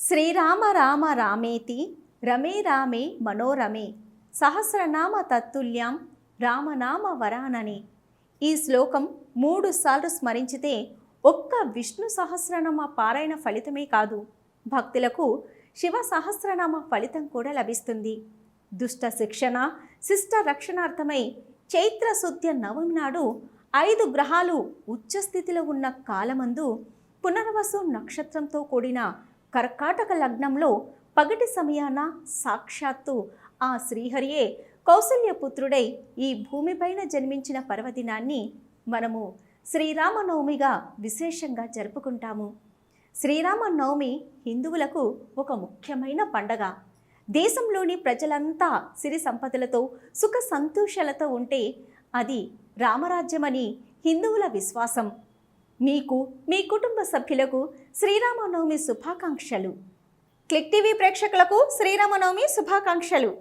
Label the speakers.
Speaker 1: శ్రీరామ రామ రామేతి రమే రామే మనోరమే సహస్రనామ తత్తుల్యం రామనామ వరానని. ఈ శ్లోకం 3 సార్లు స్మరించితే ఒక్క విష్ణు సహస్రనామ పారాయణ ఫలితమే కాదు, భక్తులకు శివ సహస్రనామ ఫలితం కూడా లభిస్తుంది. దుష్ట శిక్షణ శిష్ట రక్షణార్థమై చైత్ర శుద్ధ నవమి నాడు 5 గ్రహాలు ఉచ్చస్థితిలో ఉన్న కాలమందు పునర్వసు నక్షత్రంతో కూడిన కర్కాటక లగ్నంలో పగటి సమయాన సాక్షాత్తు ఆ శ్రీహరియే కౌసల్యపుత్రుడై ఈ భూమిపైన జన్మించిన పర్వదినాన్ని మనము శ్రీరామనవమిగా విశేషంగా జరుపుకుంటాము. శ్రీరామనవమి హిందువులకు ఒక ముఖ్యమైన పండగ. దేశంలోని ప్రజలంతా సిరి సంపదలతో సుఖ సంతోషాలతో ఉంటే అది రామరాజ్యమని హిందువుల విశ్వాసం. మీకు మీ కుటుంబ సభ్యులకు శ్రీరామనవమి శుభాకాంక్షలు. క్లిక్ టీవీ ప్రేక్షకులకు శ్రీరామనవమి శుభాకాంక్షలు.